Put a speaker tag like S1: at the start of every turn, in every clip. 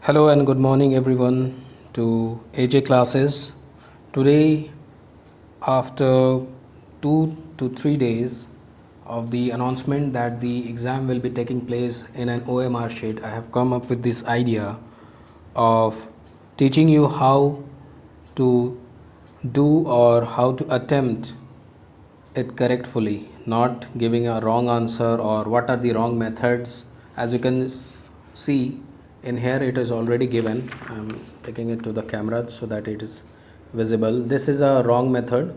S1: Hello and good morning everyone to AJ classes. Today, after 2 to 3 days of the announcement that the exam will be taking place in an OMR sheet, I have come up with this idea of teaching you how to do or how to attempt it correctly, not giving a wrong answer or what are the wrong methods. As you can see in here, it is already given. I'm taking it to the camera so that it is visible. This is a wrong method.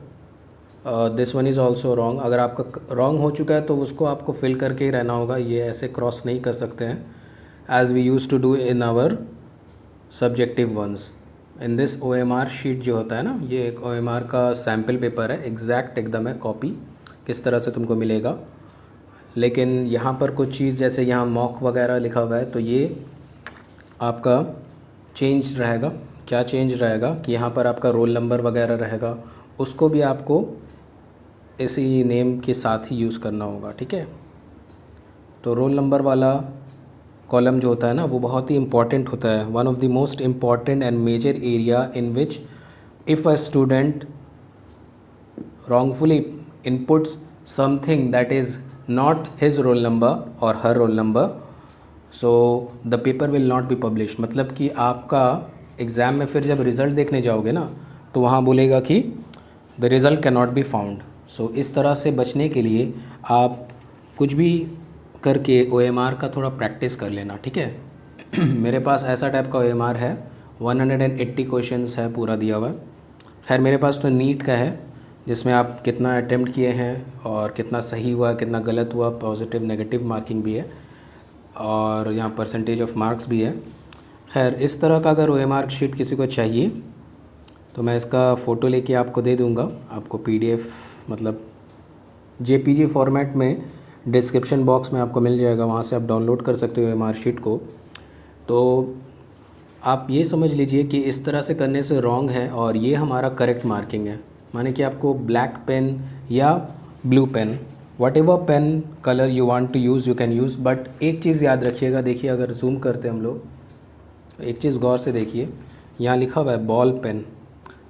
S1: This one is also wrong. अगर आपका wrong हो चुका है तो उसको आपको fill करके ही रहना होगा. ये ऐसे क्रॉस नहीं कर सकते हैं as we use to do in our subjective ones. In this OMR sheet जो होता है ना, ये एक OMR का सैम्पल पेपर है, एग्जैक्ट एकदम है कॉपी किस तरह से तुमको मिलेगा. लेकिन यहाँ पर कुछ चीज़ जैसे यहाँ मॉक वगैरह लिखा हुआ है तो ये आपका चेंज रहेगा. क्या चेंज रहेगा कि यहाँ पर आपका रोल नंबर वगैरह रहेगा, उसको भी आपको इसी नेम के साथ ही यूज़ करना होगा. ठीक है, तो रोल नंबर वाला कॉलम जो होता है ना वो बहुत ही इम्पॉर्टेंट होता है. One of the most important and major area in which if a student wrongfully inputs something that is not his roll number or her roll number, so the paper will not be published. मतलब कि आपका exam में फिर जब result देखने जाओगे ना तो वहाँ बोलेगा कि the result can not be found. So इस तरह से बचने के लिए आप कुछ भी करके OMR का थोड़ा प्रैक्टिस कर लेना. ठीक है मेरे पास ऐसा टाइप का OMR है, 180 क्वेश्चंस है पूरा दिया हुआ. खैर मेरे पास तो नीट का है जिसमें आप कितना अटेम्प्ट किए हैं और कितना सही हुआ कितना गलत हुआ, पॉजिटिव नेगेटिव मार्किंग भी है और यहाँ परसेंटेज ऑफ मार्क्स भी है. खैर इस तरह का अगर OMR शीट किसी को चाहिए तो मैं इसका फ़ोटो लेके आपको दे दूँगा. आपको PDF मतलब JPG फॉर्मेट में डिस्क्रिप्शन बॉक्स में आपको मिल जाएगा, वहाँ से आप डाउनलोड कर सकते हो OMR शीट को. तो आप ये समझ लीजिए कि इस तरह से करने से रॉन्ग है और ये हमारा करेक्ट मार्किंग है. माने कि आपको ब्लैक पेन या blue pen, whatever pen colour you want to use you can use. But एक चीज़ याद रखिएगा, देखिए अगर जूम करते हम लोग, एक चीज़ गौर से देखिए, यहाँ लिखा हुआ है ball pen.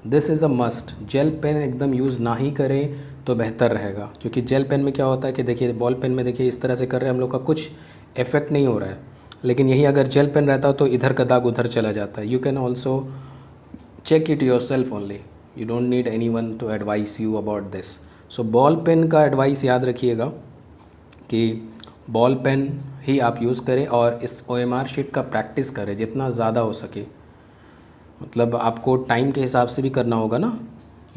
S1: This is a must. Gel pen एकदम यूज़ ना ही करें तो बेहतर रहेगा, क्योंकि जेल पेन में क्या होता है कि देखिए बॉल पेन में देखिए इस तरह से कर रहे हैं हम लोग का कुछ इफ़ेक्ट नहीं हो रहा है. लेकिन यही अगर जेल पेन रहता तो इधर का दाग उधर चला जाता है. You can also check it yourself only. You don't need anyone to advise you about this. So ball pen का एडवाइस याद रखिएगा कि बॉल पेन ही आप यूज़ करें और इस OMR शीट का प्रैक्टिस करें जितना ज़्यादा हो सके. मतलब आपको टाइम के हिसाब से भी करना होगा ना.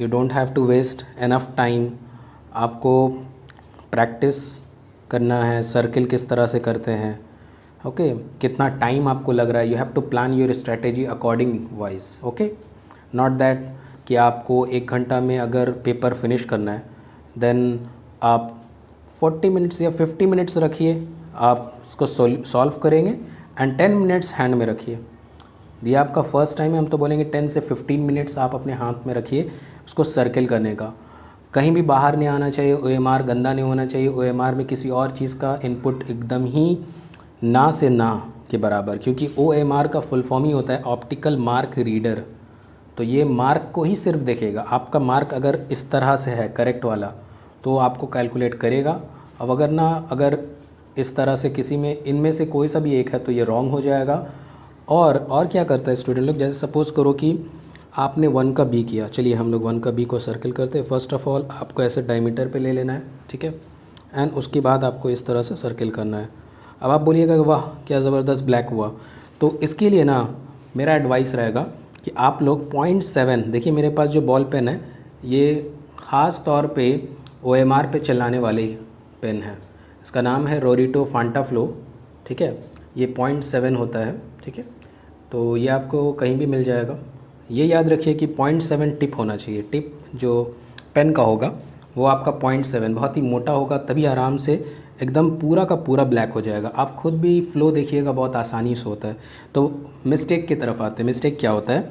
S1: You don't have to waste enough time. आपको प्रैक्टिस करना है, सर्किल किस तरह से करते हैं, ओके कितना टाइम आपको लग रहा है. You have to plan your strategy according wise. Okay, not that कि आपको 1 घंटा में अगर पेपर फिनिश करना है देन आप 40 मिनट्स या 50 मिनट्स रखिए, आप इसको सॉल्व करेंगे एंड 10 मिनट्स हैंड में रखिए. दिया आपका फर्स्ट टाइम है, हम तो बोलेंगे 10 से 15 मिनट्स आप अपने हाथ में रखिए उसको सर्किल करने का. कहीं भी बाहर नहीं आना चाहिए, OMR गंदा नहीं होना चाहिए. OMR में किसी और चीज़ का इनपुट एकदम ही ना से ना के बराबर, क्योंकि OMR का फुल फॉर्म ही होता है ऑप्टिकल मार्क रीडर. तो ये मार्क को ही सिर्फ देखेगा. आपका मार्क अगर इस तरह से है करेक्ट वाला तो आपको कैलकुलेट करेगा. अब अगर इस तरह से किसी में इनमें से कोई सा भी एक है तो ये रॉन्ग हो जाएगा. और क्या करता है स्टूडेंट लोग, जैसे सपोज़ करो कि आपने 1 का B किया. चलिए हम लोग 1 का B को सर्किल करते हैं. फ़र्स्ट ऑफ़ ऑल आपको ऐसे डायमीटर पे ले लेना है, ठीक है, एंड उसके बाद आपको इस तरह से सर्किल करना है. अब आप बोलिएगा वाह क्या ज़बरदस्त ब्लैक हुआ. तो इसके लिए ना मेरा एडवाइस रहेगा कि आप लोग 0.7, देखिए मेरे पास जो बॉल पेन है ये ख़ास तौर पे OMR पे चलाने वाले पेन है. इसका नाम है रोरिटो फांटा फ्लो. ठीक है, ये 0.7 होता है. ठीक है, तो ये आपको कहीं भी मिल जाएगा. ये याद रखिए कि 0.7 टिप होना चाहिए. टिप जो पेन का होगा वो आपका 0.7 बहुत ही मोटा होगा, तभी आराम से एकदम पूरा का पूरा ब्लैक हो जाएगा. आप खुद भी फ़्लो देखिएगा बहुत आसानी से होता है. तो मिस्टेक की तरफ आते हैं. मिस्टेक क्या होता है,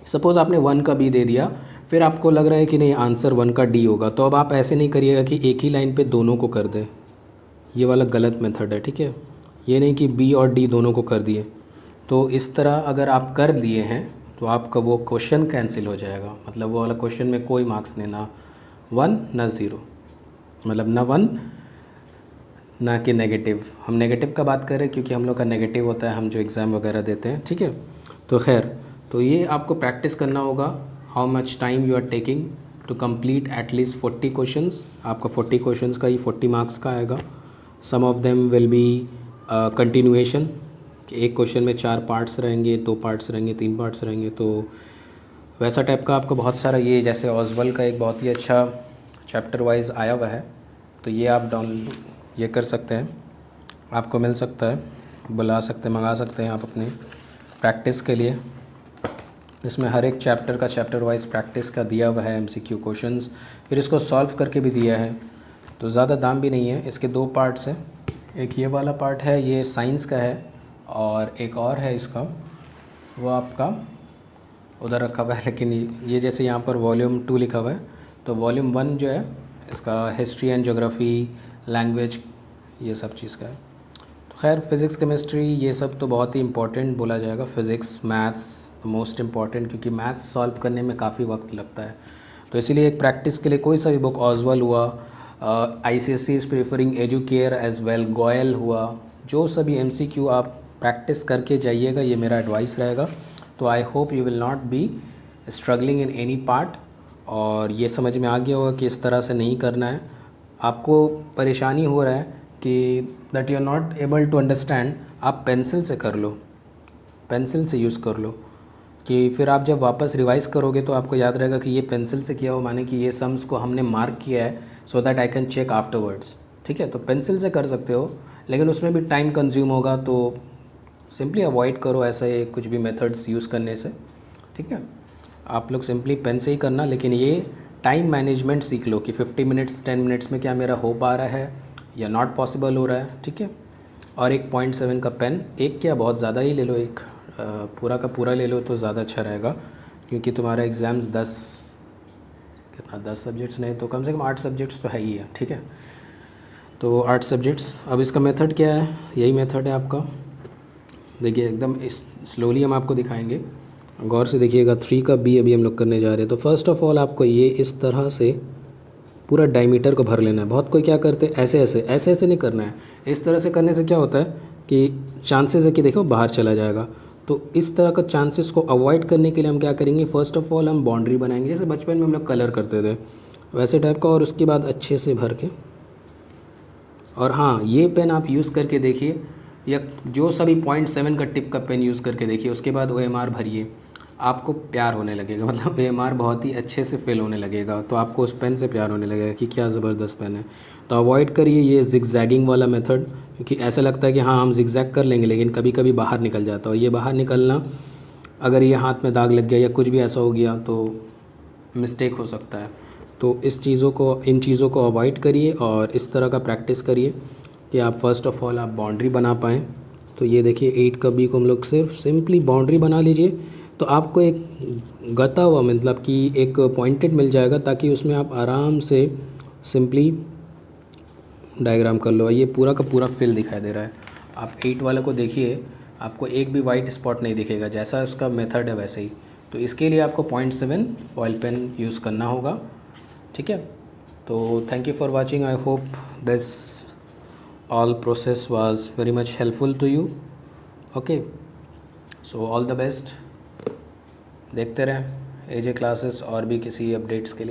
S1: सपोज़ आपने 1 का B दे दिया, फिर आपको लग रहा है कि नहीं आंसर 1 का D होगा, तो अब आप ऐसे नहीं करिएगा कि एक ही लाइन पे दोनों को कर दें. ये वाला गलत मेथड है. ठीक है, ये नहीं कि B और D दोनों को कर दिए. तो इस तरह अगर आप कर लिए हैं तो आपका वो क्वेश्चन कैंसिल हो जाएगा, मतलब वो वाला क्वेश्चन में कोई मार्क्स नहीं, ना 1 ना 0, मतलब ना 1 ना कि नेगेटिव। हम नेगेटिव का बात कर रहे हैं क्योंकि हम लोग का नेगेटिव होता है हम जो एग्ज़ाम वगैरह देते हैं, ठीक है। तो खैर, तो ये आपको प्रैक्टिस करना होगा। How much time you are taking to complete at least 40 questions. आपका 40 क्वेश्चंस का ही 40 मार्क्स का आएगा। Some of them will be continuation, कि एक क्वेश्चन में 4 पार्ट्स रहेंगे, 2 पार्ट्स रहेंगे, 3 पार्ट्स रहेंगे, तो वैसा टाइप का आपको बहुत सारा, ये जैसे ऑजवल का एक बहुत ही अच्छा चैप्टर वाइज आया हुआ है, तो ये आप ये कर सकते हैं, आपको मिल सकता है, बुला सकते हैं, मंगा सकते हैं आप अपनी प्रैक्टिस के लिए। इसमें हर एक चैप्टर का चैप्टर वाइज प्रैक्टिस का दिया हुआ है, MCQ क्वेश्चंस, फिर इसको सॉल्व करके भी दिया है। तो ज़्यादा दाम भी नहीं है। इसके 2 पार्ट्स हैं, एक ये वाला पार्ट है, ये साइंस का है, और एक और है इसका, वो आपका उधर रखा हुआ है, लेकिन ये जैसे यहाँ पर वॉल्यूम 2 लिखा हुआ है, तो वॉल्यूम 1 जो है इसका हिस्ट्री एंड ज्योग्राफी, लैंग्वेज, ये सब चीज़ का है। तो खैर, फ़िज़िक्स केमिस्ट्री ये सब तो बहुत ही इंपॉर्टेंट बोला जाएगा। फ़िज़िक्स मैथ्स मोस्ट इम्पॉर्टेंट, क्योंकि मैथ्स सॉल्व करने में काफ़ी वक्त लगता है। तो इसीलिए एक प्रैक्टिस के लिए कोई सा भी बुक, ऑजवल हुआ, ICSE is preferring Educare as well, Goyal हुआ, जो सभी MCQ आप प्रैक्टिस करके जाइएगा, ये मेरा एडवाइस रहेगा। तो I hope you will not be struggling in any part, और ये समझ में आ गया होगा कि इस तरह से नहीं करना है। आपको परेशानी हो रहा है कि that you are not able to understand, आप पेंसिल से कर लो, पेंसिल से यूज़ कर लो, कि फिर आप जब वापस रिवाइज़ करोगे तो आपको याद रहेगा कि ये पेंसिल से किया हो, माने कि ये सम्स को हमने मार्क किया है, so that I can check afterwards, ठीक है। तो पेंसिल से कर सकते हो, लेकिन उसमें भी टाइम कंज्यूम होगा, तो सिंपली अवॉइड करो ऐसे कुछ भी मेथड्स यूज़ करने से, ठीक है। आप लोग सिंपली पेन से ही करना, लेकिन ये टाइम मैनेजमेंट सीख लो कि 50 मिनट्स 10 मिनट्स में क्या मेरा हो पा रहा है या नॉट पॉसिबल हो रहा है, ठीक है। और एक 0.7 का पेन, एक क्या बहुत ज़्यादा ही ले लो, एक पूरा का पूरा ले लो तो ज़्यादा अच्छा रहेगा, क्योंकि तुम्हारा एग्ज़ाम्स 10 सब्जेक्ट्स नहीं तो कम से कम 8 सब्जेक्ट्स तो है ही है, ठीक है। तो 8 सब्जेक्ट्स। अब इसका मेथड क्या है, यही मेथड है आपका। देखिए एकदम स्लोली हम आपको दिखाएंगे, गौर से देखिएगा। 3 का B अभी हम लोग करने जा रहे हैं। तो फर्स्ट ऑफ ऑल आपको ये इस तरह से पूरा डायमीटर को भर लेना है। बहुत कोई क्या करते हैं, ऐसे ऐसे नहीं करना है। इस तरह से करने से क्या होता है कि चांसेस है कि देखो बाहर चला जाएगा। तो इस तरह का चांसेस को अवॉइड करने के लिए हम क्या करेंगे, फ़र्स्ट ऑफ ऑल हम बाउंड्री बनाएंगे, जैसे बचपन में हम लोग कलर करते थे वैसे टाइप का, और उसके बाद अच्छे से भर के। और हाँ, ये पेन आप यूज़ करके देखिए, या जो सभी 0.7 का टिप का पेन यूज़ करके देखिए, उसके बाद OMR भरिए, आपको प्यार होने लगेगा, मतलब OMR बहुत ही अच्छे से फिल होने लगेगा, तो आपको उस पेन से प्यार होने लगेगा कि क्या ज़बरदस्त पेन है। तो अवॉइड करिए ये जिगजैगिंग वाला मेथड, क्योंकि ऐसा लगता है कि हाँ हम जिगजैग कर लेंगे, लेकिन कभी कभी बाहर निकल जाता है। ये बाहर निकलना, अगर ये हाथ में दाग लग गया या कुछ भी ऐसा हो गया तो मिस्टेक हो सकता है। तो इन चीज़ों को अवॉइड करिए और इस तरह का प्रैक्टिस करिए कि आप फर्स्ट ऑफ ऑल आप बाउंड्री बना पाएँ। तो ये देखिए 8 का B को हम लोग सिर्फ सिंपली बाउंड्री बना लीजिए, तो आपको एक गता हुआ, मतलब कि एक पॉइंटेड मिल जाएगा, ताकि उसमें आप आराम से सिंपली डायग्राम कर लो। ये पूरा का पूरा फिल दिखाई दे रहा है। आप 8 वाले को देखिए, आपको एक भी वाइट स्पॉट नहीं दिखेगा, जैसा उसका मेथड है वैसे ही। तो इसके लिए आपको 0.7 ऑयल पेन यूज़ करना होगा, ठीक है। तो thank you for watching. I hope this all process was very much helpful to you. Okay, so all the best. देखते रहें AJ क्लासेस और भी किसी अपडेट्स के लिए।